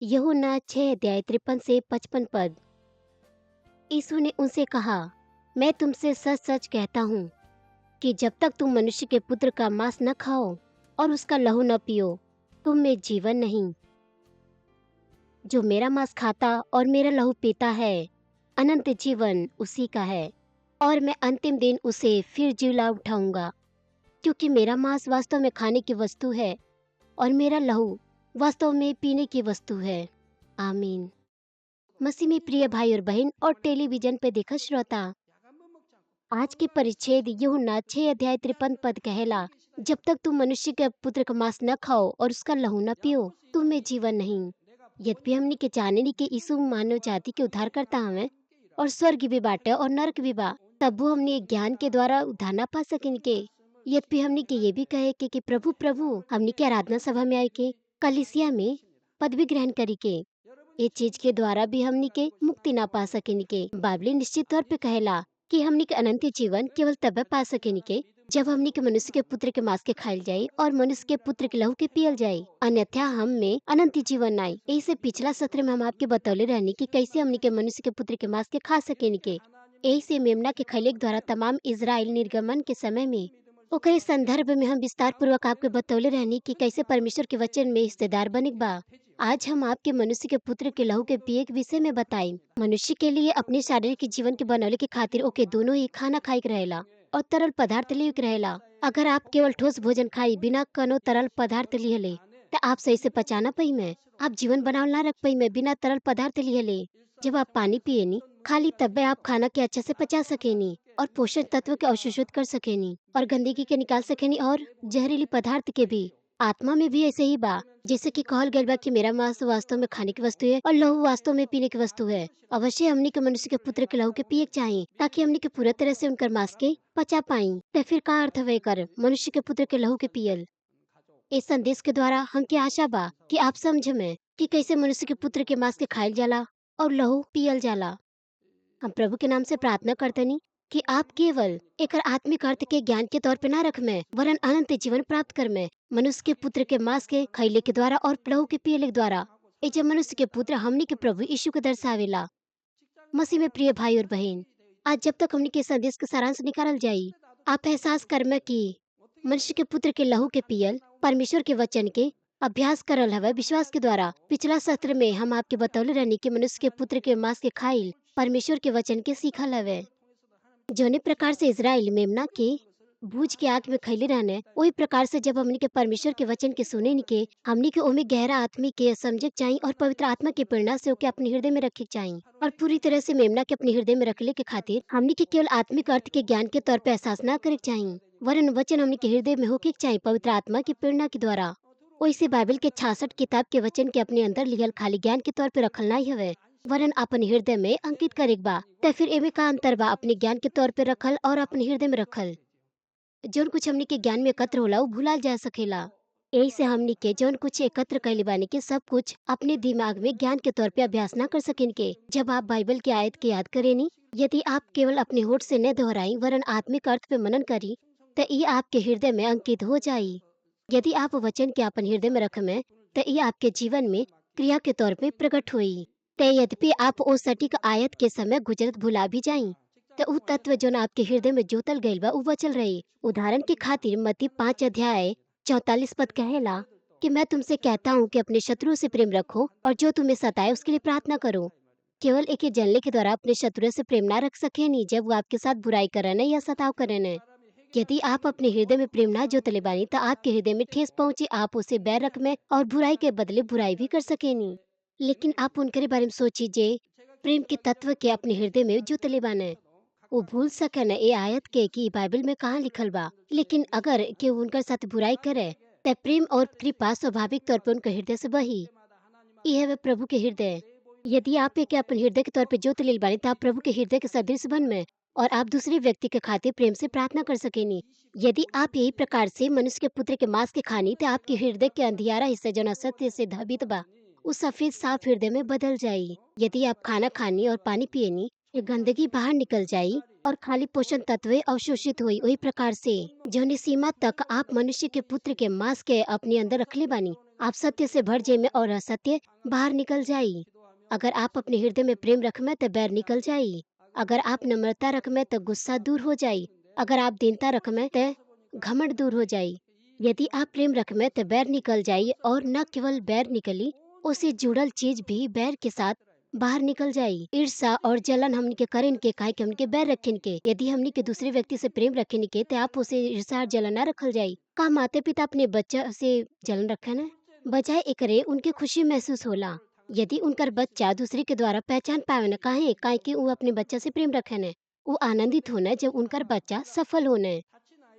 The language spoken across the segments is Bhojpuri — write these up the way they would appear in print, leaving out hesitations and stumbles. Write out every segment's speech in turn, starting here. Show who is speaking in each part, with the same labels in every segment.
Speaker 1: यूहन्ना 6 अध्याय 53 से 55 पद। यीशु ने उनसे कहा, मैं तुमसे सच सच कहता हूँ कि जब तक तुम मनुष्य के पुत्र का मांस न खाओ और उसका लहू न पियो, तुम में जीवन नहीं। जो मेरा मांस खाता और मेरा लहू पीता है, अनंत जीवन उसी का है, और मैं अंतिम दिन उसे फिर जिला उठाऊंगा। क्योंकि मेरा मांस वास्तव में खाने की वस्तु है और मेरा लहू वास्तव में पीने की वस्तु है। आमीन। मसीह में प्रिय भाई और बहन और टेलीविजन पे देखा श्रोता, आज के परिच्छेद यूहन्ना 6 अध्याय 53 पद कहेला, जब तक तुम मनुष्य के पुत्र का मांस न खाओ और उसका लहू न पियो, तुम में जीवन नहीं। यद्यपि हमनी के जाने कि यीशु मानव जाति के उद्धार करता हमें और स्वर्ग भी बाटे और नरक भी बा, तब वो हमने ज्ञान के द्वारा उद्धार न पा सकिन के। यद्यपि हमनी के ये भी कहे कि प्रभु प्रभु हमनी के आराधना सभा में आए के कलीसिया में पदवी ग्रहण करी के, ये चीज के द्वारा भी हमनी के मुक्ति ना पा सकेनी के। बाइबल निश्चित तौर पे कहेला कि हमनी के अनंत जीवन केवल तब पा सकेनी के जब हमनी के मनुष्य के पुत्र के मांस के खाइल जाए और मनुष्य के पुत्र के लहू के पियल जाए, अन्यथा हम में अनंत जीवन आए। ऐसे पिछला सत्र में हम आपके बतौले रहने की कैसे हमनी के मनुष्य के पुत्र के मांस के खा सकेनी के। ऐसे मेमना के खैले के द्वारा तमाम इजराइल निर्गमन के समय में ओकरे संदर्भ में हम विस्तार पूर्वक आपके बतौले रहने की कैसे परमेश्वर के वचन में हिस्सेदार बने बा। आज हम आपके मनुष्य के पुत्र के लहू के पिए के विषय में बताई। मनुष्य के लिए अपने शारीरिक जीवन के बनौले के खातिर ओके दोनों ही खाना खाई के रहेला और तरल पदार्थ लिए के रहेला। अगर आप केवल ठोस भोजन खाई बिना कनो तरल पदार्थ लिहले तो आप सही से पचा ना पाई में, आप जीवन बनावल ना रख पाई में बिना तरल पदार्थ लिहले। जब आप पानी पिए नी खाली तब्बे आप खाना के अच्छे से पचा सकेनी और पोषक तत्व के अवशोषित कर सकेनी और गंदगी के निकाल सकेनी और जहरीली पदार्थ के भी। आत्मा में भी ऐसे ही बा, जैसे कि कहल गया बा कि मेरा मांस वास्तव में खाने की वस्तु है और लहू वास्तव में पीने की वस्तु है। अवश्य हमनी के मनुष्य के पुत्र के लहू के पिए के चाहिए ताकि हमनी के पूरे तरह से उनकर मांस के पचा पाई। तो फिर का अर्थ वे कर मनुष्य के पुत्र के लहू के पियल। इस संदेश के द्वारा हम के आशा बा कि आप समझ में कि कैसे मनुष्य के पुत्र के मांस के खाइल जाला और लहू पियल जाला। हम प्रभु के नाम से प्रार्थना करतनी कि आप केवल एक आत्मिक अर्थ के ज्ञान के तौर पे ना रख में वरन अनंत जीवन प्राप्त कर में मनुष्य के पुत्र के मांस के खैले के द्वारा और लहू के पियले के द्वारा। ए जब मनुष्य के पुत्र हमनी के प्रभु यीशु को दर्शावेला। मसीह में प्रिय भाई और बहन, आज जब तक हमनी के संदेश के सारांश निकालल जाई, आप एहसास कर में कि मनुष्य के पुत्र के लहू के पियल परमेश्वर के वचन के अभ्यास करल हवे विश्वास के द्वारा। पिछला सत्र में हम आपके बतौले रहने की मनुष्य के पुत्र के मांस के खाइल परमेश्वर के वचन के सीखल हवे। जौने प्रकार से इजराइल मेमना के भूज के आग में खैले रहने, वही प्रकार से जब हमनी के परमेश्वर के वचन के सुने नी के हमनी के ओमे गहरा आत्मिक के समझे चाहिए और पवित्र आत्मा के प्रेरणा से ओके अपने हृदय में रखे चाहिए। और पूरी तरह से मेमना के अपने हृदय में रखले के खातिर हमनी के केवल आत्मिक अर्थ के ज्ञान के तौर पे एहसास न करे चाहिए वरन वचन हमनी के हृदय में होके चाहिए पवित्र आत्मा की प्रेरणा के द्वारा। वैसे बाइबल के 66 किताब के वचन के अपने अंदर लिखल खाली ज्ञान के तौर पे रखल नहीं हवे वरन अपन हृदय में अंकित करेक बा। तो फिर एमे का अंतर बा अपने ज्ञान के तौर पे रखल और अपने हृदय में रखल। जौन कुछ हमनी के ज्ञान में एकत्र होला वो भुलाल जा सकेला। यही से हमनी के जौन कुछ एकत्र कैले बानी के सब कुछ अपने दिमाग में ज्ञान के तौर पे अभ्यास ना कर सकेन के। जब आप बाइबल के आयत के याद करेनी, यदि आप केवल अपने होठ से न दोहराई वरन आत्मिक अर्थ पे मनन करी तो ये आपके हृदय में अंकित हो जाई। यदि आप वचन के अपन हृदय में रख में तो ये आपके जीवन में क्रिया के तौर पे प्रकट हुई। ते यद्यपि आप ओ सटीक आयत के समय गुजरत भुला भी जाई तो उ तत्व जो आपके हृदय में जोतल गईल बा उ बचल रही। उदाहरण के खातिर मत्ती 5 अध्याय 44 पद कहेला कि मैं तुमसे कहता हूँ कि अपने शत्रु से प्रेम रखो और जो तुम्हें सताए उसके लिए प्रार्थना करो। केवल एक ही जनले के द्वारा अपने शत्रु से प्रेम ना रख सके नहीं जब वो आपके साथ बुराई करने या सताव करने। यदि आप अपने हृदय में प्रेम ना जोतले बानी तो आपके हृदय में ठेस पहुंचे, आप उसे बैर रख में और बुराई के बदले बुराई भी कर सकेनी। लेकिन आप उनके बारे में सोचिए प्रेम के तत्व के अपने हृदय में जोतले बाने। वो भूल सके न ये आयत के कि बाइबल में कहाँ लिखल बा। लेकिन अगर के उनकर साथ बुराई करे तो प्रेम और कृपा स्वाभाविक तौर पे उनके हृदय से बही। यह है प्रभु के हृदय। यदि आप एक अपने हृदय के तौर पे जोत ले बानी तो आप प्रभु के हृदय के सदृश बन में और आप दूसरे व्यक्ति के खातिर प्रेम से प्रार्थना कर सकेनी। यदि आप यही प्रकार से मनुष्य के पुत्र के मांस के खानी तो आपके हृदय के अंधियारा हिस्सा जो सत्य से धाबित बा उस सफेद साफ हृदय में बदल जाई। यदि आप खाना खानी और पानी पियनी, ये गंदगी बाहर निकल जाई और खाली पोषण तत्व अवशोषित हुई। वही प्रकार से जौने सीमा तक आप मनुष्य के पुत्र के मांस के अपने अंदर रखले बानी आप सत्य से भर जाइमे और असत्य बाहर निकल जाई। अगर आप अपने हृदय में प्रेम रखमे तो बैर निकल जाई। अगर आप नम्रता रखमे तो गुस्सा दूर हो जाई। अगर आप दीनता रखमे तो घमंड दूर हो जाई। यदि आप प्रेम रखमे तो बैर निकल जाई और न केवल बैर निकली, उससे जुड़ल चीज भी बैर के साथ बाहर निकल जाई। ईर्ष्या और जलन हमनी के करेन के काहे कि हमनी के बैर रखेन के। यदि हमनी के दूसरे व्यक्ति से प्रेम रखेन के तो आप उसे ईर्ष्या और जलन ना रखल जाई। का माता पिता अपने बच्चा से जलन रखे न? बजाय एकरे उनके खुशी महसूस होला। यदि उनकर बच्चा दूसरे के द्वारा पहचान पावे न काहे काहे कि वो अपने बच्चा से प्रेम रखे न, वो आनंदित होना जब उनकर बच्चा सफल होने।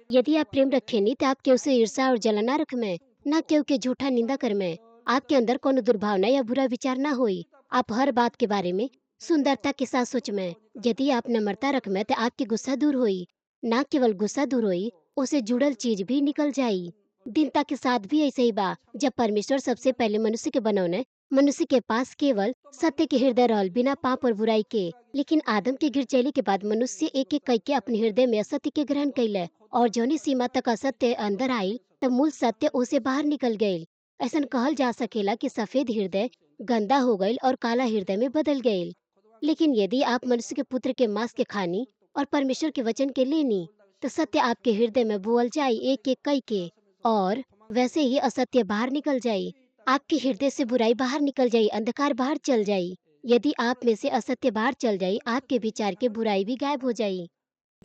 Speaker 1: यदि आप प्रेम रखेनी तो आप केहू से ईर्ष्या और जलन ना रखमे, ना केहू के झूठा निंदा करमे। आपके अंदर कोनो दुर्भावना या बुरा विचार ना होई। आप हर बात के बारे में सुंदरता के साथ सोचमे। यदि आप नम्रता रखमे तो आपकी गुस्सा दूर होई। ना केवल गुस्सा दूर होई, उसे जुड़ल चीज भी निकल जाई। दीनता के साथ भी ऐसे ही बा। जब परमेश्वर सबसे पहले मनुष्य के बनौने, मनुष्य के पास केवल सत्य के हृदय रहल, बिना पाप और बुराई के। लेकिन आदम के गिर चले के बाद मनुष्य एक एक करके अपने हृदय में असत्य के ग्रहण कैले और जौनी सीमा तक असत्य अंदर आई तब मूल सत्य उसे बाहर निकल गये। ऐसा कहल जा सकेला कि सफेद हृदय गंदा हो गईल और काला हृदय में बदल गईल। लेकिन यदि आप मनुष्य के पुत्र के मांस के खानी और परमेश्वर के वचन के लेनी, तो सत्य आपके हृदय में बोल जाई एक एक कई के, और वैसे ही असत्य बाहर निकल जाई। आपके हृदय से बुराई बाहर निकल जाई, अंधकार बाहर चल जाई। यदि आप में से असत्य बाहर चल जाई, आपके विचार के बुराई भी गायब हो जाई।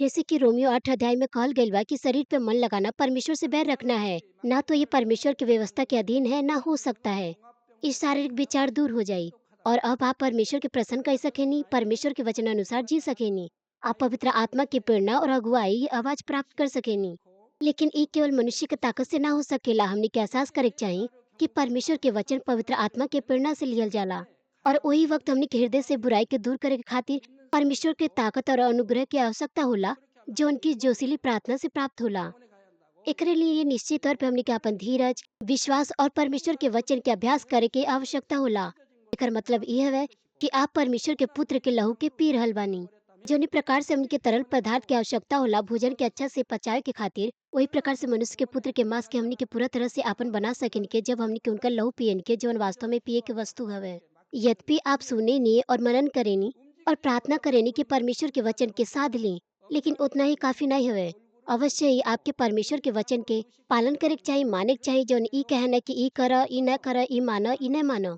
Speaker 1: जैसे कि रोमियो 8 अध्याय में कहल गइल बा कि शरीर पे मन लगाना परमेश्वर से बैर रखना है। ना तो ये परमेश्वर की व्यवस्था के अधीन है, ना हो सकता है। इस शारीरिक विचार दूर हो जाई और अब आप परमेश्वर के प्रसन्न कर सकेनी, परमेश्वर के वचन अनुसार जी सकेनी। आप पवित्र आत्मा की प्रेरणा और अगुवाई आवाज प्राप्त कर सकेनी। लेकिन ये केवल मनुष्य के ताकत से ना हो सकेला। हमने के एहसास करे के चाहिए कि परमेश्वर के वचन पवित्र आत्मा के प्रेरणा से लियल जाला। और वही वक्त हमने के हृदय से बुराई के दूर करे के खातिर परमेश्वर के ताकत और अनुग्रह की आवश्यकता होला, जो उनकी जोशीली प्रार्थना से प्राप्त होला। एकरे लिए ये निश्चित तौर पे हमने के अपन धीरज, विश्वास और परमेश्वर के वचन के अभ्यास करे के आवश्यकता होला। एकर मतलब ये है कि आप परमेश्वर के पुत्र के लहू के पी रहल बानी। जौनी प्रकार से हमने के तरल पदार्थ की आवश्यकता होला भोजन के अच्छा से पचावे के खातिर, वही प्रकार से मनुष्य के पुत्र के मांस के हमने के पूरा तरह से आपन बना सकेन के जब हमने के उनका लहू पियन के, जौन वास्तव में पिए के वस्तु हवे। यद्यपि आप सुने नी और मनन करेनी और प्रार्थना करेनी कि परमेश्वर के वचन के साध ली, लेकिन उतना ही काफी नहीं हवे। अवश्य ही आपके परमेश्वर के वचन के पालन करे के चाहिए, माने के चाहिए। जौन ई कहना कि ई करा, ई न करा, ई माना, ई न माना।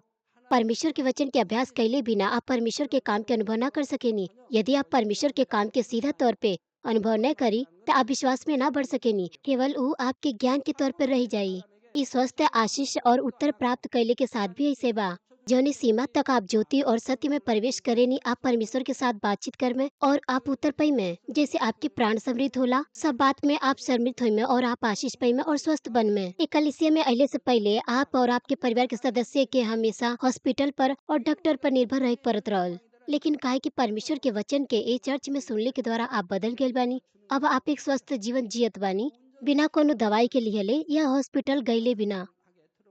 Speaker 1: परमेश्वर के वचन के अभ्यास कैले बिना आप परमेश्वर के काम के अनुभव न कर सकेनी। यदि आप परमेश्वर के काम के सीधा तौर पे अनुभव न करी तो आप विश्वास में ना बढ़ सकेनी, केवल वो आपके ज्ञान के तौर पर रह जाई। इस स्वस्थ आशीष और उत्तर प्राप्त कैले के साथ भी ऐसे बा। जौनी सीमा तक आप ज्योति और सत्य में प्रवेश करेनी, आप परमेश्वर के साथ बातचीत कर में और आप उत्तर पई में, जैसे आपके प्राण समृद्ध होला, सब बात में आप समृद्ध हुई में और आप आशीष पई में और स्वस्थ बन में। एक कलीसिया में अहले से पहले आप और आपके परिवार के सदस्य के हमेशा हॉस्पिटल पर और डॉक्टर पर निर्भर रह पड़त रहल। लेकिन काहे कि परमेश्वर के वचन के ए चर्च में सुनने के द्वारा आप बदल गए बानी। अब आप एक स्वस्थ जीवन जियत बानी, बिना कोनो दवाई के लिहले या हॉस्पिटल गईले बिना।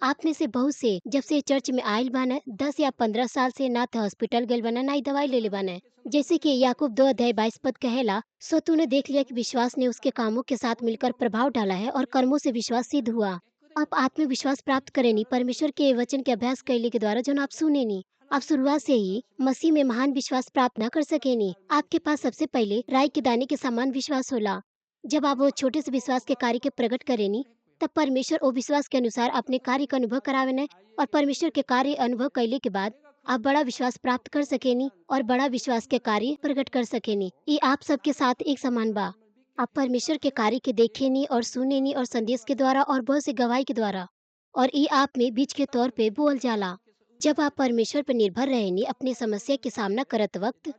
Speaker 1: आप में से बहुत से जब से चर्च में आयल बाने 10 या 15 साल से ना तो हॉस्पिटल गए बाने ना ही दवाई ले ले बाने। जैसे कि याकूब 2 अध्याय 22 पद कहेला, सो तूने देख लिया कि विश्वास ने उसके कामों के साथ मिलकर प्रभाव डाला है और कर्मों से विश्वास सिद्ध हुआ। आप आत्मविश्वास प्राप्त करेनी परमेश्वर के वचन के अभ्यास कैले के द्वारा, जो आप सुने नी। आप शुरुआत से ही मसीह में महान विश्वास प्राप्त न कर सकेनी। आपके पास सबसे पहले राई के दाने के समान विश्वास होला। जब आप वो छोटे से विश्वास के कार्य के प्रकट करेनी, तब परमेश्वर वो विश्वास के अनुसार अपने कार्य का अनुभव करावे ने, और परमेश्वर के कार्य अनुभव कैले के बाद आप बड़ा विश्वास प्राप्त कर सकेनी और बड़ा विश्वास के कार्य प्रकट कर सकेनी। ये आप सबके साथ एक समान बा। आप परमेश्वर के कार्य के देखेनी और सुनेनी और संदेश के द्वारा और बहुत से गवाही के द्वारा, और ये आप में बीच के तौर पे बोल जाला। जब आप परमेश्वर पर निर्भर रहेनी अपनी समस्या के सामना करत वक्त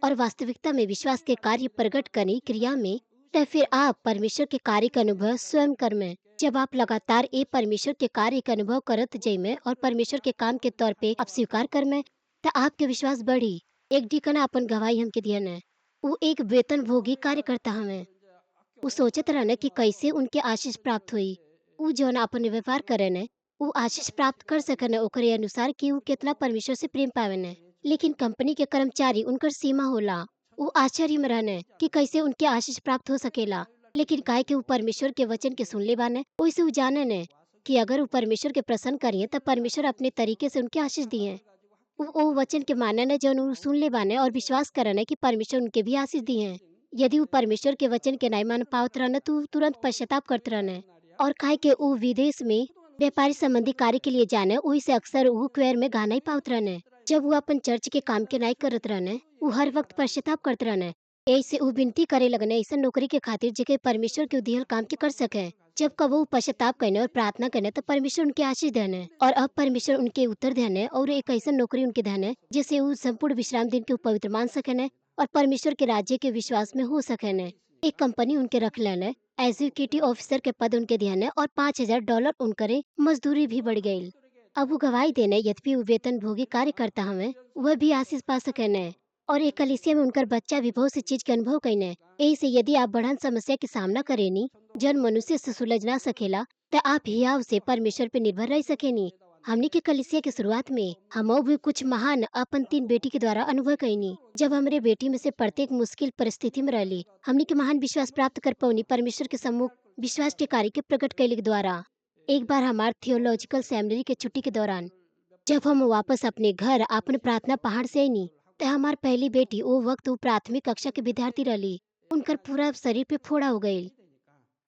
Speaker 1: और वास्तविकता में विश्वास के कार्य प्रकट करनी क्रिया में, तो फिर आप परमेश्वर के कार्य का अनुभव स्वयं कर में। जब आप लगातार ए परमेश्वर के कार्य का अनुभव करत जाइमे और परमेश्वर के काम के तौर पे आप स्वीकार कर में, तो आपके विश्वास बढ़ी। एक डिकन अपन गवाही हमके दियन है। वो एक वेतन भोगी कार्यकर्ता हमें। वो सोचत रहने कि कैसे उनके आशीष प्राप्त हुई। वो जौन अपन व्यवहार करे ने, वो आशीष प्राप्त कर सकने ओकरे अनुसार कि वो कितना परमेश्वर से प्रेम पावे ने। लेकिन कंपनी के कर्मचारी उनकर सीमा होला। वो आश्चर्य में रहने कि कैसे उनके आशीष प्राप्त हो सकेला। लेकिन काहे कि वो परमेश्वर के वचन के सुनले बाने, ओइसे वो जाने ने कि अगर वो परमेश्वर के प्रसन्न करिए तब परमेश्वर अपने तरीके से उनके आशीष दिए। वो वचन के मानन है जौन उ सुन ले बाने और विश्वास करन है कि परमेश्वर उनके भी आशीष दिए हैं। यदि वो परमेश्वर के वचन के नहीं मान पावत रहन तो उ तुरंत पश्चाताप करत रहन। और काहे के उ विदेश में व्यापारी संबंधी कार्य के लिए जाने वही से अक्सर वो क्वेर में गाना ही पावत रहन। जब वो अपन चर्च के काम के नहीं करत रहन वो हर वक्त पश्चाताप करत रहन। ऐसे वो विनती करे लगने ऐसा नौकरी के खातिर जेके परमेश्वर के दिहल काम के कर सके। जब कब वो पश्चाताप करने और प्रार्थना करने तो परमेश्वर उनके आशीष देने और अब परमेश्वर उनके उत्तर देने और एक ऐसा नौकरी उनके देने जिससे वो संपूर्ण विश्राम दिन के पवित्र मान सके और परमेश्वर के राज्य के विश्वास में हो सके। एक कंपनी उनके रख लेने एग्जीक्यूटिव ऑफिसर के पद उनके ध्यान और $5,000 उनकरे मजदूरी भी बढ़ गई। अब वो गवाही देने यद्यपि वो वेतन भोगी कार्य करता हमें वह भी आशीष पा सके और एक कलीसिया में उनकर बच्चा भी बहुत सी चीज के अनुभव कईने। यही से यदि आप बढ़न समस्या के सामना करेनी जन मनुष्य से सुलझ ना सकेला तो आप हियाव से परमेश्वर पे निर्भर रह सकेनी। हमनी के कलिसिया के शुरुआत में हम भी कुछ महान अपन 3 बेटी के द्वारा अनुभव कईनी। जब हमरे बेटी में से प्रत्येक मुश्किल परिस्थिति में रहली हमनी के महान विश्वास प्राप्त कर पौनी परमेश्वर के सम्मुख विश्वास के कार्य के प्रकट कैले के द्वारा। एक बार हमार थियोलॉजिकल सेमिनरी के छुट्टी के दौरान जब हम वापस अपने घर अपन प्रार्थना पहाड़ से आईनी तो हमार पहली बेटी वो वक्त वो प्राथमिक कक्षा के विद्यार्थी रही। उनकर पूरा शरीर पे फोड़ा हो गई।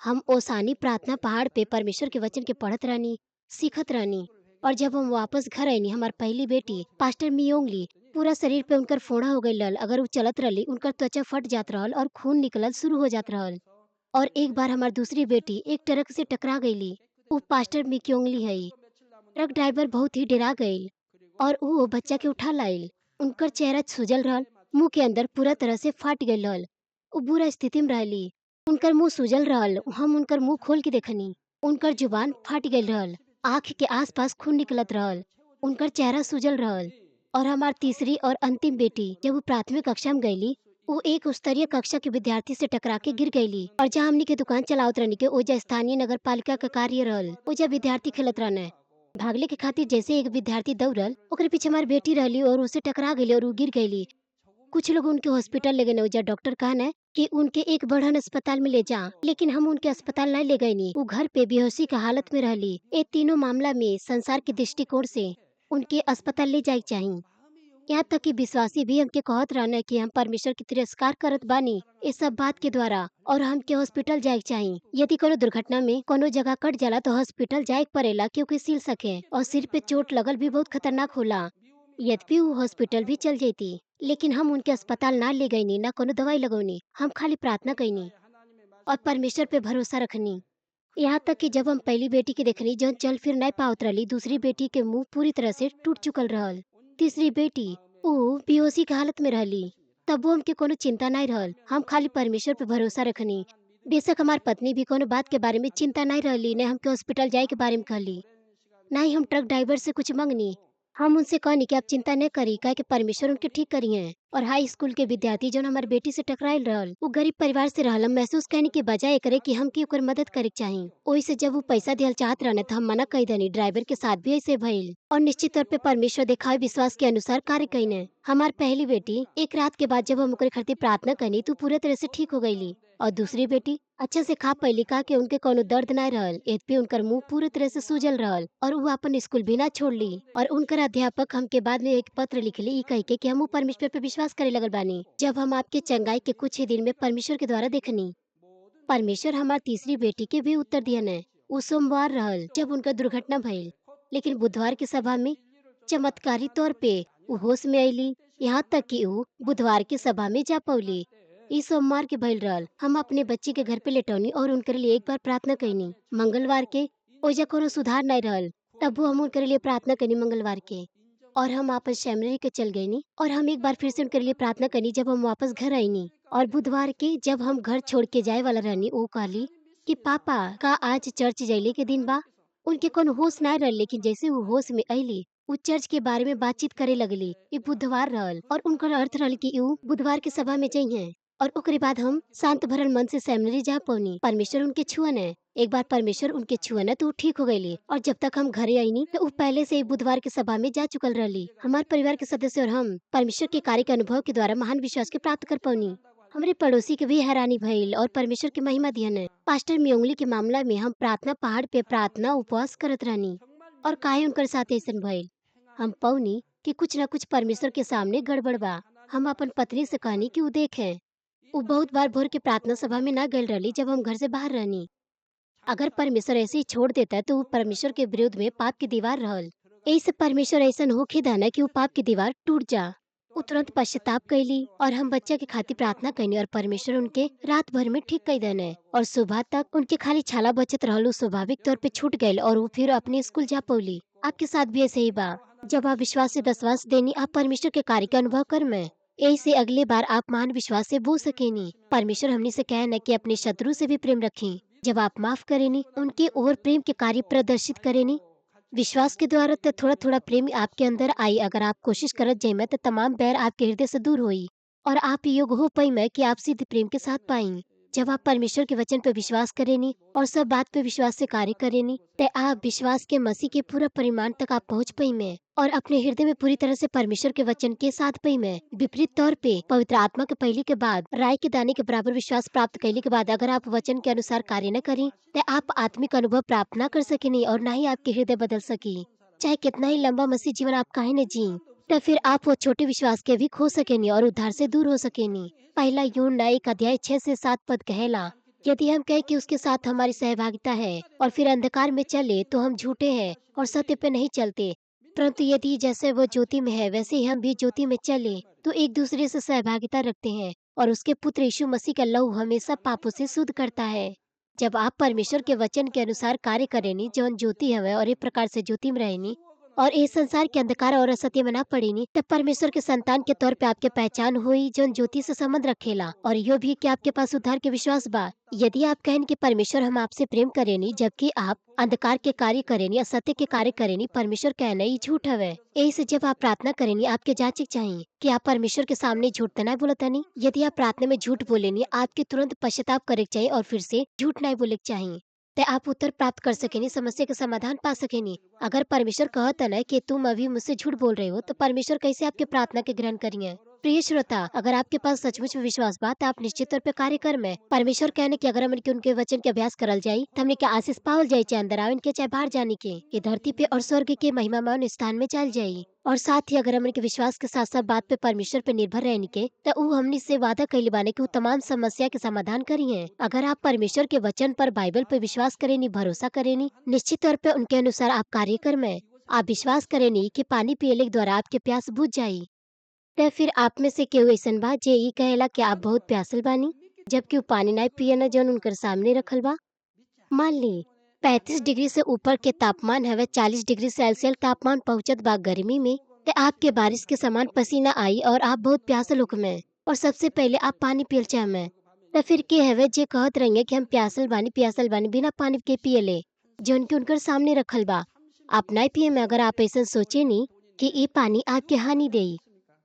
Speaker 1: हम ओसानी प्रार्थना पहाड़ पे परमेश्वर के वचन के पढ़त रहनी सीखत रहनी और जब हम वापस घर आईनी हमार पहली बेटी पास्टर मियोंगली पूरा शरीर पे उनकर फोड़ा हो गई लल। अगर वो चलत रही उनकर त्वचा फट जात रहल और खून निकलल शुरू हो जात रहल। और एक बार हमार दूसरी बेटी एक ट्रक से टकरा गईली। वो पास्टर मियोंगली है। ट्रक ड्राइवर बहुत ही डरा गई और वो बच्चा के उठा लाइल। उनकर चेहरा सूजल रहल मुंह के अंदर पूरा तरह से फाट गई रहल। वो बुरा स्थिति में रहली। उनकर मुंह सूजल रहल। हम उनकर मुंह खोल के देखनी उनकर जुबान फाट गई रहल। आँख के आसपास खून निकलत रहल। उनकर चेहरा सूजल रहल। और हमार तीसरी और अंतिम बेटी जब वो प्राथमिक कक्षा में गईली वो एक उच्चस्तरीय कक्षा के विद्यार्थी से टकरा के गिर गईली। और जहाँ हमनी के दुकान चलावत रहनी के ओजा स्थानीय नगर पालिका का कार्य रहल। ओजा विद्यार्थी खेलत रहने भागले के खातिर जैसे एक विद्यार्थी दौड़ल ओकरे पीछे हमार बेटी रहली और उसे टकरा गई और वो गिर गईली। कुछ लोग उनके हॉस्पिटल ले गए। ओजा डॉक्टर कहने कि उनके एक बड़हन अस्पताल में ले जा लेकिन हम उनके अस्पताल नहीं ले गए नी। वो घर पे बेहोशी की हालत में रहली। ये तीनों मामला में संसार के दृष्टिकोण से उनके अस्पताल ले जाए चाहिए। यहाँ तक कि विश्वासी भी हमके कहत रहने कि हम परमेश्वर की तिरस्कार करत बानी इस सब बात के द्वारा और हमके हॉस्पिटल जाए चाहिए। यदि कोनो दुर्घटना में कोनो जगह कट जाला तो हॉस्पिटल जाए पड़ेला क्योंकि सिल सके और सिर पे चोट लगल भी बहुत खतरनाक होला। यद्यपि वो हॉस्पिटल भी चल जाती लेकिन हम उनके अस्पताल ना ले गईनी ना कोनो दवाई लगौनी। हम खाली प्रार्थना कईनी और परमेश्वर पे भरोसा रखनी। यहाँ तक कि जब हम पहली बेटी के देखनी जो चल फिर नहीं पावत रही दूसरी बेटी के मुंह पूरी तरह से टूट चुकल रहल। तीसरी बेटी वो बेहोशी की हालत में रहली। तब वो हमके कोनो चिंता नहीं रहल। हम खाली परमेश्वर पे भरोसा रखनी। बेशक हमार पत्नी भी कोनो बात के बारे में चिंता नहीं रहली ने हमके हॉस्पिटल जाए के बारे में कहली। ना ही हम ट्रक ड्राइवर से कुछ मांगनी। हम उनसे कहनी कि आप चिंता न करी काहे कि परमेश्वर उनके ठीक करी हैं। और हाई स्कूल के विद्यार्थी जो हमारे बेटी से टकराइल रहल वो गरीब परिवार से रहल। हम महसूस कहनी के बजाय करे कि हम की ओकर मदद करे के चाही। ओही से जब वो पैसा दिहल चाहत रहने तो हम मना कही देनी। ड्राइवर के साथ भी ऐसे भइल और निश्चित तौर पे परमेश्वर दिखाए विश्वास के अनुसार कार्य कईने। हमार पहली बेटी एक रात के बाद जब हम ओकरे खातिर प्रार्थना कनी तो पूरे तरह से ठीक हो गईली। और दूसरी बेटी अच्छा से खा पैली का के उनके कोनो दर्द ना रहल। यद्यपि उनकर मुंह पूरी तरह से सूजल रहल और वो अपन स्कूल भी ना छोड़ली। और उनकर अध्यापक हमके बाद में एक पत्र लिखली ई कह के कि हम परमेश्वर पे विश्वास करे लगल बानी जब हम आपके चंगाई के कुछ ही दिन में परमेश्वर के द्वारा देखनी। परमेश्वर हमार तीसरी बेटी के भी उत्तर दियन है। वो सोमवार रहल जब उनका दुर्घटना भइल लेकिन बुधवार की सभा में चमत्कारी तौर पे वो होश में आईली। यहाँ तक कि वो बुधवार की सभा में जा पौली। इस सोमवार के भइल रहल हम अपने बच्ची के घर पे लेटौनी और उनके लिए एक बार प्रार्थना कईनी। मंगलवार के ओजा कोनो सुधार नहीं रहल तब वो हम उनके लिए प्रार्थना कनी मंगलवार के और हम आपस सेमिनरी के चल गईनी और हम एक बार फिर से उनके लिए प्रार्थना कनी जब हम वापस घर आईनी। और बुधवार के जब हम घर छोड़ के जाए वाला रहनी वो कहली कि पापा का आज चर्च जैले के दिन बा। उनके कोनो होश नहीं रहल लेकिन जैसे वो होश में अली वो चर्च के बारे में बातचीत करे लगली। ये बुधवार रहल और उनका अर्थ रहल कि वो बुधवार के सभा में जाइए। और ओकरे बाद हम शांत भरल मन से सेमिनरी जा पौनी। परमेश्वर उनके छुअन है। एक बार परमेश्वर उनके छुअन है तो वो ठीक हो गईली। और जब तक हम घरे आईनी तो वो पहले से ही बुधवार के सभा में जा चुकल रहली। हमारे परिवार के सदस्य और हम परमेश्वर के कार्य के अनुभव के द्वारा महान विश्वास के प्राप्त कर पौनी। हमरे पड़ोसी के भी हैरानी भइल और परमेश्वर की महिमा दिहन। पास्टर म्योंगली के मामला में हम प्रार्थना पहाड़ पे प्रार्थना उपवास करत रहनी और काहे उनकर साथ ऐसन भइल। हम पौनी कि कुछ न कुछ परमेश्वर के सामने गड़बड़ बा। हम अपन पत्नी से कहनी कि उ देखे। उ बहुत बार भोर के प्रार्थना सभा में ना गइल रहली जब हम घर से बाहर रहनी। अगर परमेश्वर ऐसे ही छोड़ देता तो वो परमेश्वर के विरुद्ध में पाप की दीवार रहल। ऐसे परमेश्वर ऐसा होके दाना कि वो पाप की दीवार टूट जा। वो तुरंत पश्चाताप कैली और हम बच्चा के खातिर प्रार्थना कैनी और परमेश्वर उनके रात भर में ठीक कई देने और सुबह तक उनके खाली छाला बचत रहल। उ स्वाभाविक तौर पे छूट गए और वो फिर अपने स्कूल जा पौली। आपके साथ भी ऐसे ही बा। जब आप विश्वास से दसवांश देनी आप परमेश्वर के कार्य का अनुभव कर में यही से अगले बार आप महान विश्वास से बो सकेनी। परमेश्वर हमने से कहे न कि अपने शत्रु से भी प्रेम रखें। जब आप माफ करेनी उनके और प्रेम के कार्य प्रदर्शित करेनी विश्वास के द्वारा तो थोड़ा थोड़ा प्रेम आपके अंदर आई। अगर आप कोशिश करत जाइमे तो तमाम बैर आपके हृदय से दूर होई और आप योग हो पाई में कि आप सीधे प्रेम के साथ पाई। जब आप परमेश्वर के वचन पर विश्वास करेनी और सब बात पे विश्वास से कार्य करेनी तो आप विश्वास के मसीह के पूरा परिमाण तक आप पहुँच पाई में और अपने हृदय में पूरी तरह से परमेश्वर के वचन के साथ पाई में। विपरीत तौर पे पवित्र आत्मा के पहले के बाद राय के दाने के बराबर विश्वास प्राप्त करने के बाद अगर आप वचन के अनुसार कार्य न करें तो आप आत्मिक अनुभव प्राप्त न कर सकेनी और न ही आपके हृदय बदल सकी। चाहे कितना ही लंबा मसीह जीवन आप काहे न जी तो फिर आप वो छोटे विश्वास के भी खो सकेनी और उद्धार से दूर हो सकेनी। पहला यूहन्ना 1 अध्याय 6 से 7 पद कहेला यदि हम कहें कि उसके साथ हमारी सहभागिता है और फिर अंधकार में चले तो हम झूठे हैं और सत्य पे नहीं चलते। परंतु यदि जैसे वो ज्योति में है वैसे ही हम भी ज्योति में चले तो एक दूसरे से सहभागिता रखते हैं और उसके पुत्र यीशु मसीह का लहू हमेशा पापों से शुद्ध करता है। जब आप परमेश्वर के वचन के अनुसार कार्य करेनी जौन ज्योति हवे और एक प्रकार से ज्योति में रहेनी और इस संसार के अंधकार और असत्य में ना पड़ेनी तब परमेश्वर के संतान के तौर पे आपके पहचान हुई जौन ज्योति से संबंध रखेला और यो भी कि आपके पास उद्धार के विश्वास बा। यदि आप कहें कि परमेश्वर हम आपसे प्रेम करेनी जबकि आप अंधकार के कार्य करेनी असत्य के कार्य करेनी परमेश्वर कहना ही झूठ हवे। यही से जब आप प्रार्थना करेनी आपके जांचे चाहिए कि आप परमेश्वर के सामने झूठ तो नहीं बोलतनी। यदि आप प्रार्थना में झूठ बोलेनी आपके तुरंत पश्चाताप करे चाहिए और फिर से झूठ नहीं बोले चाहिए तो आप उत्तर प्राप्त कर सकेनी समस्या का समाधान पा सकेनी। अगर परमेश्वर कहता न कि तुम अभी मुझसे झूठ बोल रहे हो तो परमेश्वर कैसे आपके प्रार्थना के ग्रहण करिए। प्रिय श्रोता अगर आपके पास सचमुच में विश्वास बात आप निश्चित तौर पे कार्य कर में परमेश्वर कहने की अगर हमन के उनके वचन के अभ्यास करल जाये तो हमने के आशीष पावल जाये चाहे अंदर आवे के चाहे बाहर जाने के ये धरती पे और स्वर्ग के महिमामय स्थान में चल जाये। और साथ ही अगर हमन के विश्वास के साथ साथ बात पे परमेश्वर पे निर्भर रहने के तो वो हमने से वादा कैले बाने कि वो तमाम समस्या के समाधान करिए। अगर आप परमेश्वर के वचन पर बाइबल पे विश्वास करेनी भरोसा करेनी निश्चित तौर पे उनके अनुसार आप कार्य कर में आप विश्वास करेनी कि पानी पियले के द्वारा आपके प्यास बुझ जाये तो फिर आप में से केहू ऐसन बा जे ई कहेला कि आप बहुत प्यासल बानी जबकि वो पानी नहीं पिए न जौन उनकर सामने रखल बा। मान ली 35 डिग्री से ऊपर के तापमान हवे 40 डिग्री सेल्सियस तापमान पहुंचत बा गर्मी में तो आपके बारिश के समान पसीना आई और आप बहुत प्यासल होक में और सबसे पहले आप पानी पियल चाहे में तो फिर के हवे जे कहत रहेंगे कि हम प्यासल बानी बिना पानी के पिए ले जौन की उनकर सामने रखल बा आप नहीं पिए में। अगर आप ऐसा सोचे नी कि ये पानी आपके हानि देई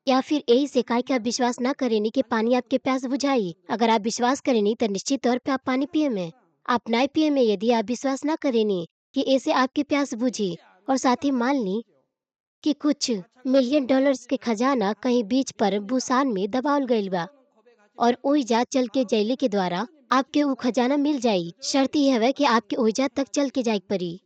Speaker 1: या फिर यही से काहे कि आप विश्वास ना करेनी कि पानी आपके प्यास बुझाई। अगर आप विश्वास करेनी तो निश्चित तौर पे आप पानी पिए में आप नहीं पिए में यदि आप विश्वास ना करेनी कि ऐसे आपकी प्यास बुझी। और साथ ही मान ली कि कुछ मिलियन डॉलर्स के खजाना कहीं बीच पर बुसान में दबावल गईल बा और ओइजा चल के जैले के द्वारा आपके वो खजाना मिल जाई। शर्त ये हवे कि आपके ओइजा तक चल के जाए पड़ी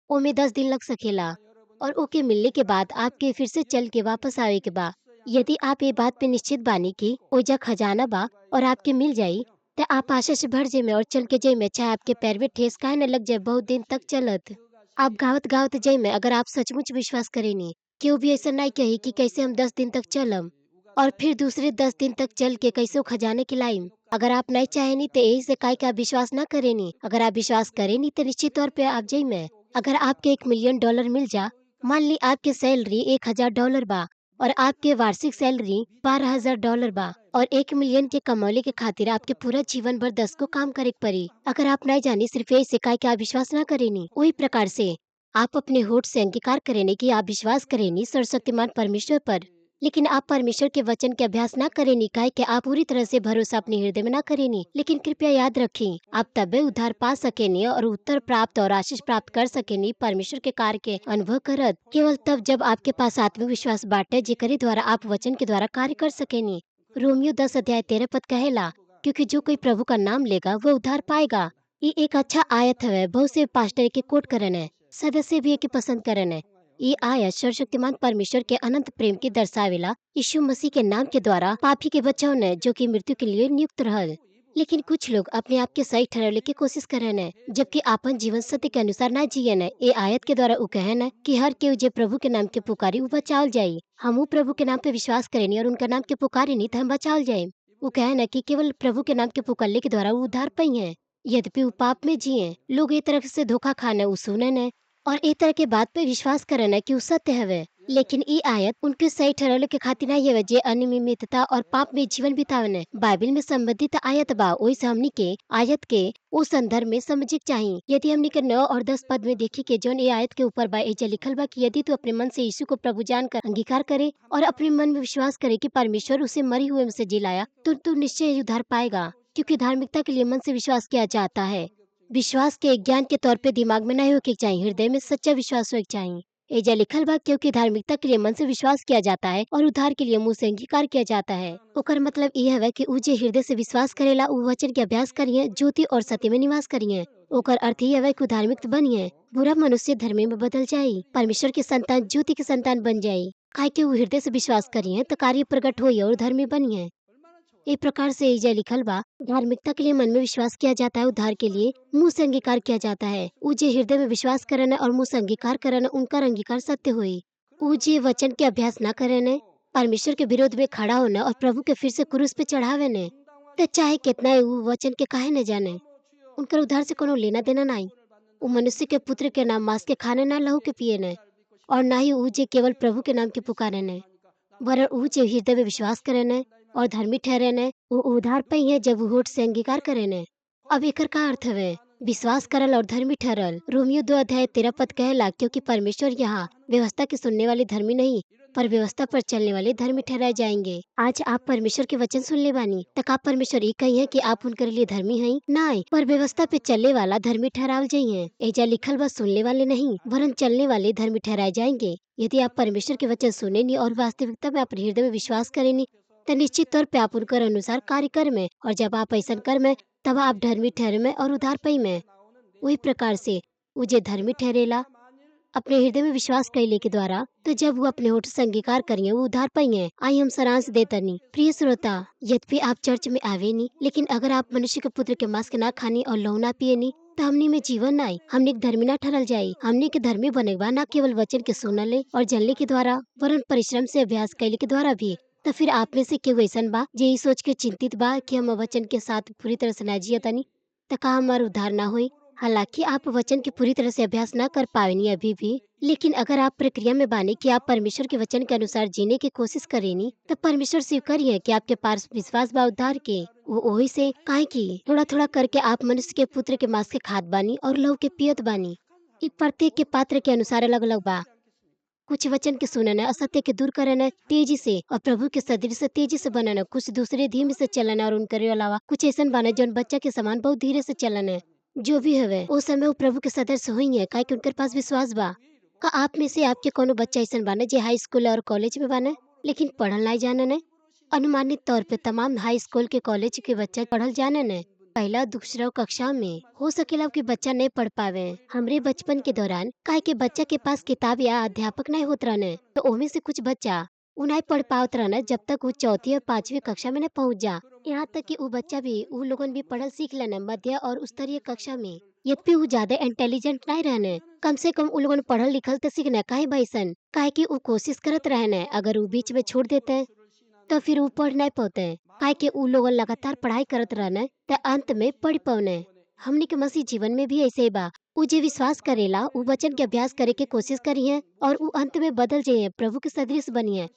Speaker 1: ओमे 10 दिन लग सकेला और ओके मिलने के बाद आपके फिर से चल के वापस आवे के बा। यदि आप ये बात पे निश्चित बानी कि ओइजा खजाना बा और आपके मिल जाई तो आप आशा से भर जे में और चल के जय में चाहे आपके पैर में ठेस काहे न लग जाए बहुत दिन तक चलत आप गावत गावत जय में अगर आप सचमुच विश्वास करेनी क्यों भी ऐसा नहीं कही कि कैसे हम 10 दिन तक चलम और फिर दूसरे 10 दिन तक चल के कैसे वो खजाने की लाइन। अगर आप नहीं चाहेनी तो यही से काहे कि आप विश्वास ना करेनी। अगर आप विश्वास करेनी तो निश्चित तौर पे आप जय में अगर आपके $1 मिलियन मिल जा मान ली आपकी सैलरी $1000 बा और आपके वार्षिक सैलरी $12,000 बा और 1 मिलियन के कमौले के खातिर आपके पूरा जीवन भर 10 को काम करे के पड़ी। अगर आप नहीं जानी सिर्फ ऐसे काहे कि आप विश्वास ना करेनी वही प्रकार से आप अपने होठ से अंगीकार करेनी कि आप विश्वास करेनी सर्वशक्तिमान परमेश्वर पर लेकिन आप परमेश्वर के वचन के अभ्यास ना करेनी काहे कि आप पूरी तरह से भरोसा अपने हृदय में ना करेनी। लेकिन कृपया याद रखें आप तबे उद्धार पा सकेनी और उत्तर प्राप्त और आशीष प्राप्त कर सकेनी परमेश्वर के कार्य के अनुभव करत केवल तब जब आपके पास आत्मिक विश्वास बाटे जेकरे द्वारा आप वचन के द्वारा कार्य कर सकेनी। रोमियो 10 अध्याय 13 पद कहेला, क्योंकि जो कोई प्रभु का नाम लेगा वह उद्धार पाएगा। ये एक अच्छा आयत है। बहुत से पास्टर के कोट करन है, सदस्य भी एके पसंद करन है। ये आयत सर्वशक्तिमान परमेश्वर के अनंत प्रेम के दर्शावेला। यीशु मसीह के नाम के द्वारा पापी के बचाव ने जो कि मृत्यु के लिए नियुक्त रहल। लेकिन कुछ लोग अपने आप के सही ठहराने की कोशिश करन है, जबकि आपन जीवन सत्य के अनुसार ना जियन है। ये आयत के द्वारा उ कहन है कि हर केहू जे प्रभु के नाम के पुकारी उ बचाल जाई। हम प्रभु के नाम पे विश्वास करेनी और उनका नाम के पुकारे नहीं तो हम बचाल जाए। वो कहन है कि केवल प्रभु के नाम के पुकारले के द्वारा वो उद्धार पाई है। यद्यपि वो पाप में जिए, लोग ये तरह से धोखा खाना उ सुनन है और ए तरह के बात पे विश्वास करन है कि उ सत्य हवे। लेकिन ई आयत उनके सही ठहराने के खातिर नहीं है जे अनियमितता और पाप में जीवन बितावन है। बाइबल में संबंधित आयत बा, ओई से हमनी के आयत के ओ संदर्भ में समझिक चाहिए। यदि हमनी के 9 और 10 पद में देखी के जौन ए आयत के ऊपर बा एजा लिखल बा कि यदि तू अपने मन से यीशु को प्रभु जानकर अंगीकार करे और अपने मन में विश्वास करे कि परमेश्वर उसे मरी हुए में से जिलाया, तो तू निश्चय उद्धार पाएगा। क्योंकि धार्मिकता के लिए मन से विश्वास किया जाता है। विश्वास के ज्ञान के तौर पे दिमाग में नहीं होके चाहिए, हृदय में सच्चा विश्वास होके चाहिए। एजा लिखल बा क्योंकि धार्मिकता के लिए मन से विश्वास किया जाता है और उद्धार के लिए मुंह से अंगीकार किया जाता है। ओकर मतलब यह है कि उ जे हृदय से विश्वास करेला उ वचन के अभ्यास करिए, ज्योति और सत्य में निवास करिए। ओकर अर्थ यह है कि धार्मिक बनिए, बुरा मनुष्य धर्मी में बदल जाये, परमेश्वर के संतान ज्योति के संतान बन जाये। काहे कि उ हृदय से विश्वास करिए तो कार्य प्रकट होइए और धर्मी बनिए। एक प्रकार से एजा लिखल बा, धार्मिकता के लिए मन में विश्वास किया जाता है, उद्धार के लिए मुंह से अंगीकार किया जाता है। उ जे हृदय में विश्वास करन और मुंह से अंगीकार करन उनका अंगीकार सत्य हुई। उ जे वचन के अभ्यास न करन, परमेश्वर के विरोध में खड़ा होना और प्रभु के फिर से क्रूस पे चढ़ावे ने, तो चाहे कितना उ वचन के काहे न जाने, उनकर उद्धार से कोनो लेना देना नहीं। उ मनुष्य के पुत्र के नाम मांस के खाने ना लहू के पिए ने, और ना ही उ जे केवल प्रभु के नाम के पुकारे ने, वरन उ जे हृदय में विश्वास करे ने और धर्मी ठहरे ने, वो उद्धार पाई है जब वो होठ से अंगीकार करे ने। अब एकर का अर्थ है? विश्वास करल और धर्मी ठहरल। रोमियो 2 अध्याय 13 पद कहेला, क्योंकि परमेश्वर यहाँ व्यवस्था के सुनने वाले धर्मी नहीं पर व्यवस्था पर चलने वाले धर्मी ठहराए जाएंगे। आज आप परमेश्वर के वचन सुनले बानी, तक आप परमेश्वर ये कही है कि आप उनके लिए धर्मी हैं? नहीं, पर व्यवस्था पे चलने वाला धर्मी ठहराव जाइए। एजा लिखल बा सुनने वाले नहीं वरन चलने वाले धर्मी ठहराए जाएंगे। यदि आप परमेश्वर के वचन सुनेनी और वास्तविकता में अपने हृदय में विश्वास करेनी तो निश्चित तौर पे आप उनकर अनुसार कार्य कर में, और जब आप ऐसा कर में तब आप धर्मी ठहरे में और उद्धार पाई में। वही प्रकार से वो जे धर्मी ठहरेला अपने हृदय में विश्वास कैले के द्वारा, तो जब वो अपने होठ से अंगीकार करिए वो उद्धार पाइए। आई हम सारांश देतनी प्रिय श्रोता, यद्यपि आप चर्च में आवे नी, लेकिन अगर आप मनुष्य के पुत्र के मांस के ना खानी और लहू ना पिए नी तो हमनी में जीवन नाई, हमने के धर्मी ना ठहरल जाये। हमने के धर्मी बनेगा ना केवल वचन के सुनले और जनले के द्वारा वरन परिश्रम से अभ्यास कैले के द्वारा भी। तो फिर आप में से केहू ऐसन बा जे ई सोच के चिंतित बा कि हम वचन के साथ पूरी तरह से ना जियतनी, तो का हमार उद्धार ना हुई? हालांकि आप वचन की पूरी तरह से अभ्यास न कर पावेनी अभी भी, लेकिन अगर आप प्रक्रिया में बाने कि आप परमेश्वर के वचन के अनुसार जीने की कोशिश करेनी, तो परमेश्वर स्वीकार्य कि आपके पास विश्वास बा उद्धार के। वो वही से काहे कि थोड़ा थोड़ा करके आप मनुष्य के पुत्र के मांस के खाद बानी और लहू के पियत बानी। एक प्रत्येक के पात्र के अनुसार अलग अलग बा। कुछ वचन के सुनना असत्य के दूर करना तेजी से और प्रभु के सदृश से तेजी से बनाना, कुछ दूसरे धीमे से चलना और उनके अलावा कुछ ऐसा बना जो बच्चा के समान बहुत धीरे से चलना। जो भी हवे उस समय वो प्रभु के सदस्य हुई है, काहे कि उनके पास विश्वास बा। का आप में से आपके कोनो बच्चा ऐसा बाने जे हाई स्कूल और कॉलेज में बाने लेकिन पढ़ल नहीं जाने ने? अनुमानित तौर पे तमाम हाई स्कूल के कॉलेज के बच्चा पढ़ल जाने ने पहला दूसरा कक्षा में। हो सकेला कि बच्चा नहीं पढ़ पावे। हमरे बचपन के दौरान काहे के बच्चा के पास किताब या अध्यापक नहीं होत रहने, तो ओमे से कुछ बच्चा उ नहीं पढ़ पावत रहने जब तक वो चौथी और 5वीं कक्षा में न पहुँच जा। यहाँ तक कि वो बच्चा भी उ लोगन भी पढ़ल सीख लेने मध्य और उच्चतरीय कक्षा में। यद्यपि वो ज्यादा इंटेलिजेंट नहीं रहने, कम से कम उ लोगन पढ़ल लिखल तो सीखना काहे भैसन, काहे कि वो कोशिश करत रहने। अगर वो बीच में छोड़ देते तो फिर वो पढ़ नहीं पाते, काहे कि उ लोगन लगातार पढ़ाई करत रहने तो अंत में पढ़ पाने। हमने के मसीह जीवन में भी ऐसे ही बा। उ जे विश्वास करेला उ वचन के अभ्यास करे के कोशिश करिए और उ अंत में बदल जाइए, प्रभु के सदृश बनिए।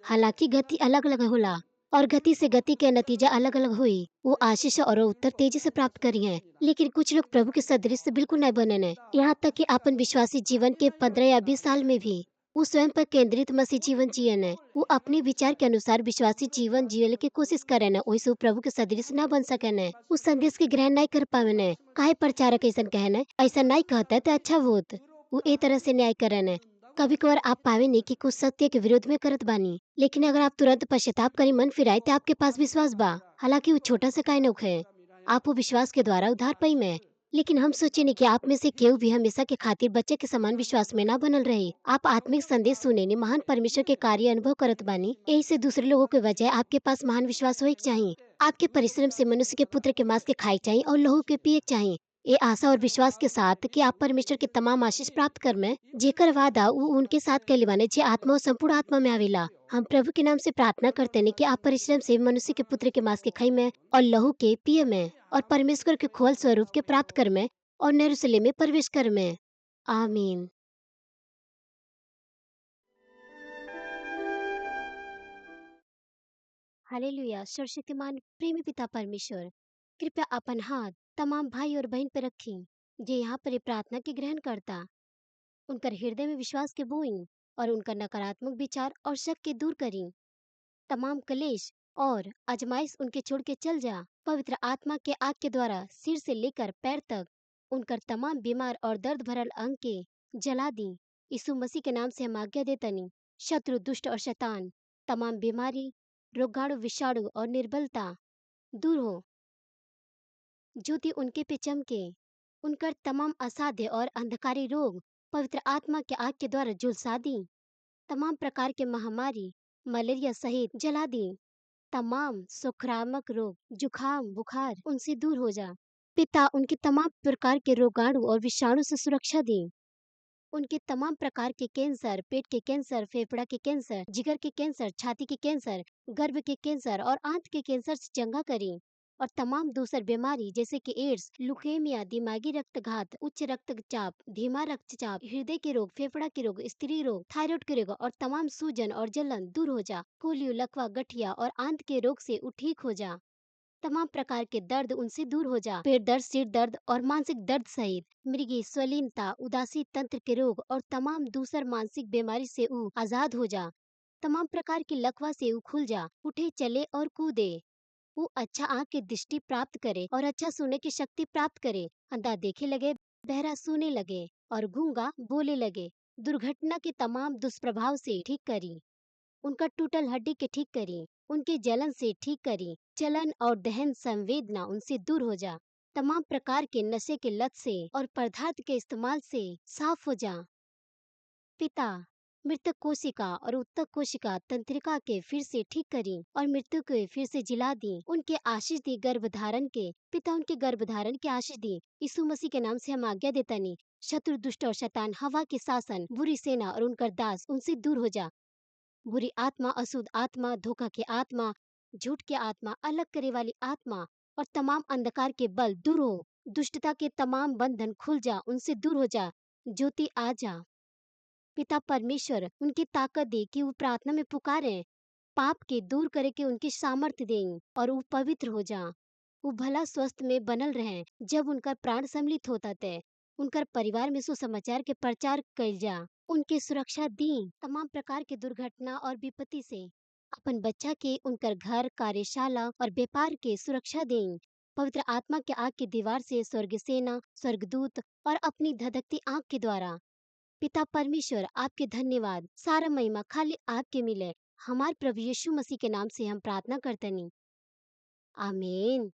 Speaker 1: हालांकि गति अलग अलग होला और गति से गति के नतीजा अलग अलग हुई। वो आशीष और उत्तर तेजी से प्राप्त करिए, लेकिन कुछ लोग प्रभु के सदृश से बिल्कुल नहीं बने ने। यहाँ तक कि अपन विश्वासी जीवन के 15 या 20 साल में भी वो स्वयं पर केंद्रित मसीह जीवन जिये ने। वो अपने विचार के अनुसार विश्वासी जीवन जिये की कोशिश करे ने, वैसे वो प्रभु के सदृश न बन सके ने। उस संदेश के ग्रहण नहीं कर पावे ने। काहे प्रचारक ऐसा कहने ऐसा नहीं कहता तो अच्छा होत, वो ए तरह से न्याय करे ने। कभी कभार आप पावे नहीं कि कुछ सत्य के विरोध में करत बानी, लेकिन अगर आप तुरंत पश्चाताप करी मन फिराए तो आपके पास विश्वास बा। हालांकि वो छोटा सा काय नौख है, आप वो विश्वास के द्वारा उधार पाई में। लेकिन हम सोचे नहीं कि आप में से केहू भी हमेशा के खातिर बच्चे के समान विश्वास में ना बनल रहे। आप आत्मिक संदेश सुने ने महान परमेश्वर के कार्य अनुभव करत बानी, यही से दूसरे लोगों के वजह आपके पास महान विश्वास होए के चाहिए। आपके परिश्रम से मनुष्य के पुत्र के मांस के खाई चाहिए और लहू के पिए के चाहिए। ये आशा और विश्वास के साथ कि आप परमेश्वर के तमाम आशीष प्राप्त कर में जेकर वादा वो उनके साथ कैले बाने जे आत्मा और संपूर्ण आत्मा में आवेला। हम प्रभु के नाम से प्रार्थना करते हैं कि आप परिश्रम से मनुष्य के पुत्र के मांस के खाई में और लहू के पिए में और परमेश्वर के खोल स्वरूप के प्राप्त कर में और यरूशलेम में प्रवेश कर में। आमीन। हालेलुया। सर्वशक्तिमान प्रेमी पिता परमेश्वर, कृपया अपन हाथ तमाम भाई और बहन पर रखें जे यहाँ पर ये प्रार्थना की ग्रहण करता। उनकर हृदय में विश्वास के बोई और उनका नकारात्मक विचार और शक के दूर करी। तमाम क्लेश और आजमाइश उनके छोड़ के चल जा। पवित्र आत्मा के आग के द्वारा सिर से लेकर पैर तक उनकर तमाम बीमार और दर्द भरल अंग के जला दी। यीशु मसीह के नाम से हम आज्ञा देतनी, शत्रु दुष्ट और शैतान तमाम बीमारी, रोगाणु, विषाणु और निर्बलता दूर हो। ज्योति उनके पे चमके। उनकर तमाम असाध्य और अंधकारी रोग पवित्र आत्मा के आग के द्वारा झुलसा दी। तमाम प्रकार के महामारी, मलेरिया सहित जला दी। तमाम संक्रामक रोग, जुखाम, बुखार उनसे दूर हो जा। पिता उनके तमाम प्रकार के रोगाणु और विषाणु से सुरक्षा दी। उनके तमाम प्रकार के कैंसर, पेट के कैंसर, फेफड़ा के कैंसर, जिगर के कैंसर, छाती के कैंसर, गर्भ के कैंसर और आंत के कैंसर से चंगा करी। और तमाम दूसर बीमारी जैसे कि एड्स, लुकेमिया, दिमागी रक्तघात, उच्च रक्तचाप, धीमा रक्तचाप, हृदय के रोग, फेफड़ा के रोग, स्त्री रोग, थायराइड के रोग और तमाम सूजन और जलन दूर हो जा। पोलियो, लकवा, गठिया और आंत के रोग से उ ठीक हो जा। तमाम प्रकार के दर्द उनसे दूर हो जा। पेट दर्द, सिर दर्द और मानसिक दर्द सहित मृगी, स्वलीनता, उदासी तंत्र के रोग और तमाम दूसर मानसिक बीमारी से ऊ आजाद हो जा। तमाम प्रकार की लकवा से ऊ खुल जा, उठे, चले और कूदे। वो अच्छा आँख की दृष्टि प्राप्त करे और अच्छा सुनने की शक्ति प्राप्त करे। अंधा देखे लगे, बहरा सुने लगे और गूंगा बोले लगे। दुर्घटना के तमाम दुष्प्रभाव से ठीक करी। उनका टूटल हड्डी के ठीक करी। उनके जलन से ठीक करी। जलन और दहन संवेदना उनसे दूर हो जा। तमाम प्रकार के नशे के लत से और पदार्थ के इस्तेमाल से साफ हो जा। पिता मृतक कोशिका और उत्तक कोशिका तंत्रिका के फिर से ठीक करी और मृत्यु के फिर से जिला दी। उनके आशीष दी गर्भधारण के। पिता उनके गर्भधारण के आशीष दी। यीशु मसीह के नाम से हम आज्ञा देता नहीं, शत्रु, दुष्ट और शैतान, हवा के शासन, बुरी सेना और उनकर दास उनसे दूर हो जा। बुरी आत्मा, अशुद्ध आत्मा, धोखा की आत्मा, झूठ की आत्मा, अलग करे वाली आत्मा और तमाम अंधकार के बल दूर हो। दुष्टता के तमाम बंधन खुल जा, उनसे दूर हो जा। ज्योति आ जा। पिता परमेश्वर उनकी ताकत दे कि वो प्रार्थना में पुकारे, पाप के दूर करे के उनकी सामर्थ्य दें और वो पवित्र हो जा। वो भला स्वस्थ में बनल रहे जब उनका प्राण सम्मिलित होता थे। उनकर परिवार में सुसमाचार के प्रचार कैल जा। उनके सुरक्षा दी तमाम प्रकार के दुर्घटना और विपत्ति से। अपन बच्चा के उनकर घर, कार्यशाला और व्यापार के सुरक्षा दें। पवित्र आत्मा के आग की दीवार से स्वर्ग सेना, स्वर्गदूत और अपनी धधकती आंख के द्वारा। पिता परमेश्वर आपके धन्यवाद, सारा महिमा खाली आपके मिले। हमारे प्रभु यीशु मसीह के नाम से हम प्रार्थना करते नहीं। आमीन।